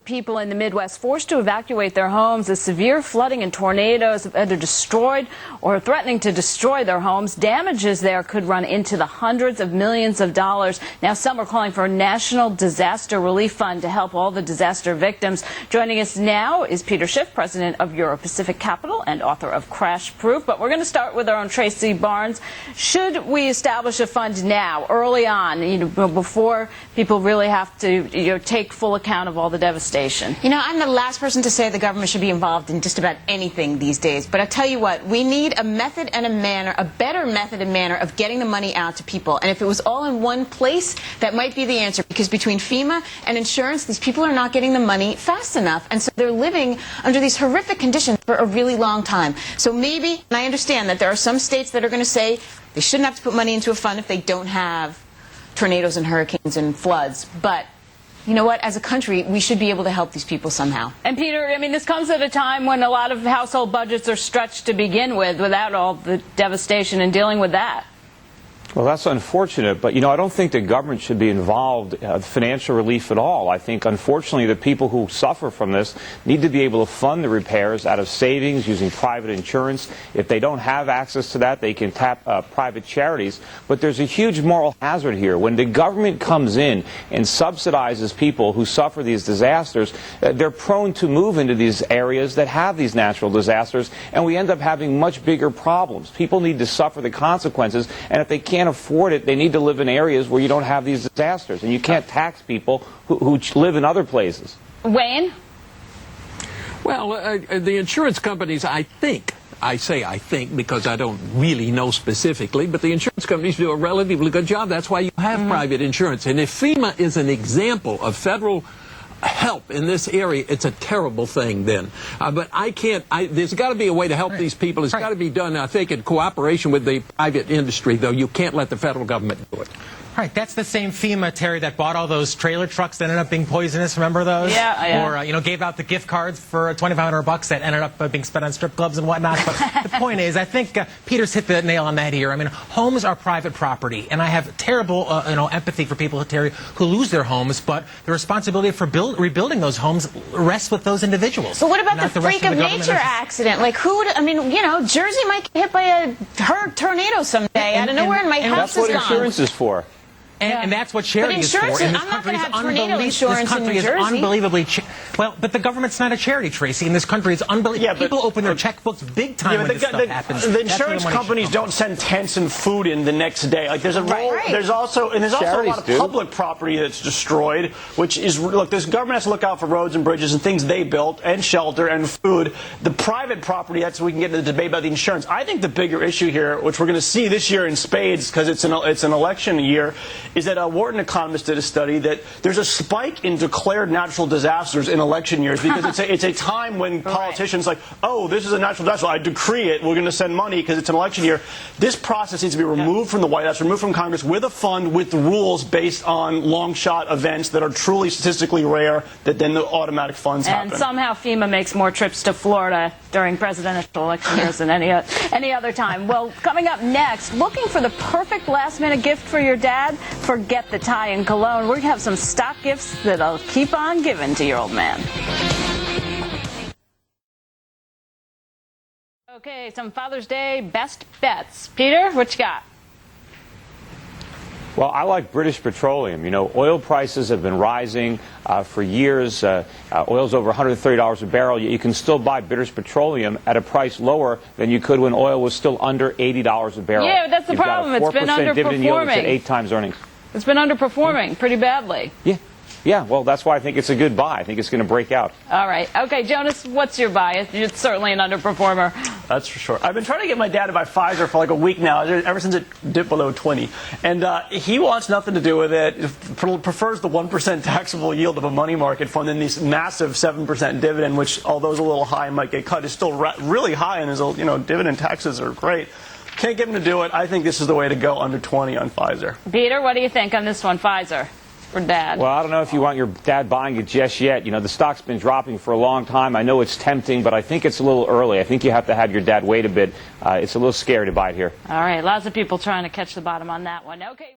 people in the Midwest forced to evacuate their homes as severe flooding and tornadoes have either destroyed or threatening to destroy their homes. Damages there could run into the hundreds of millions of dollars. Now some are calling for a national disaster relief fund to help all the disaster victims. Joining us now is Peter Schiff, president of Euro Pacific Capital and author of Crash Proof. But we're going to start with our own Tracy Barnes. Should we establish a fund now, early on, before people really have to take full account of all the devastation? I'm the last person to say the government should be involved in just about anything these days. But I tell you what, we need a method and a manner, a better method and manner of getting the money out to people. And if it was all in one place, that might be the answer. Because between FEMA and insurance, these people are not getting the money fast enough. And so they're living under these horrific conditions for a really long time. So maybe, and I understand that there are some states that are going to say they shouldn't have to put money into a fund if they don't have tornadoes and hurricanes and floods. But you know what? As a country, we should be able to help these people somehow. And Peter, this comes at a time when a lot of household budgets are stretched to begin with, without all the devastation and dealing with that. Well, that's unfortunate, but I don't think the government should be involved in financial relief at all. I think, unfortunately, the people who suffer from this need to be able to fund the repairs out of savings using private insurance. If they don't have access to that, they can tap private charities. But there's a huge moral hazard here. When the government comes in and subsidizes people who suffer these disasters, they're prone to move into these areas that have these natural disasters, and we end up having much bigger problems. People need to suffer the consequences, and if they can't afford it, they need to live in areas where you don't have these disasters, and you can't tax people who live in other places. Wayne? Well, the insurance companies, I think because I don't really know specifically, but the insurance companies do a relatively good job. That's why you have private insurance. And if FEMA is an example of federal help in this area, it's a terrible thing then. But there's got to be a way to help these people. It's got to be done, I think, in cooperation with the private industry, though. You can't let the federal government do it. Right, that's the same FEMA, Terry, that bought all those trailer trucks that ended up being poisonous. Remember those? Yeah. Or gave out the gift cards for $2,500 that ended up being spent on strip clubs and whatnot. But the point is, I think Peter's hit the nail on the head here. Homes are private property, and I have terrible, empathy for people, Terry, who lose their homes. But the responsibility for rebuilding those homes rests with those individuals. But what about the freak of nature accident? Like Jersey might get hit by a tornado someday out of nowhere, and my house is gone. That's what insurance is for. And that's what charity is for. I'm not going to have tornado insurance in New Jersey. This country is unbelievably... but the government's not a charity, Tracy. And this country is unbelievable. Yeah, people open their checkbooks big time when this stuff happens. The insurance companies don't send tents and food in the next day. Like there's a role. There's also a lot of public property that's destroyed, which is this government has to look out for roads and bridges and things they built and shelter and food. The private property, that's we can get into the debate about the insurance. I think the bigger issue here, which we're going to see this year in spades because it's an election year, is that a Wharton economist did a study that there's a spike in declared natural disasters in election years because it's a time when politicians this is a natural disaster, I decree it, we're going to send money because it's an election year. This process needs to be removed from the White House, removed from Congress with a fund with rules based on long shot events that are truly statistically rare that then the automatic funds happen. And somehow FEMA makes more trips to Florida during presidential election years than any other time. Well, coming up next, looking for the perfect last-minute gift for your dad? Forget the tie and cologne. We're going to have some stock gifts that'll keep on giving to your old man. Okay, some Father's Day best bets. Peter, what you got? Well, I like British Petroleum. Oil prices have been rising for years. Oil's over $130 a barrel. You can still buy British Petroleum at a price lower than you could when oil was still under $80 a barrel. Yeah, that's the problem. It's been underperforming. Dividend yield, it's at 8 times earnings. It's been underperforming pretty badly. Yeah, well, that's why I think it's a good buy. I think it's going to break out. All right. Okay, Jonas, what's your buy? It's certainly an underperformer. That's for sure. I've been trying to get my dad to buy Pfizer for like a week now, ever since it dipped below 20. And he wants nothing to do with it. Prefers the 1% taxable yield of a money market fund than this massive 7% dividend, which, although it's a little high and might get cut, is still really high, and his dividend taxes are great. Can't get him to do it. I think this is the way to go, under 20 on Pfizer. Peter, what do you think on this one, Pfizer? For Dad? Well, I don't know if you want your dad buying it just yet. The stock's been dropping for a long time. I know it's tempting, but I think it's a little early. I think you have to have your dad wait a bit. It's a little scary to buy it here. All right, lots of people trying to catch the bottom on that one. Okay.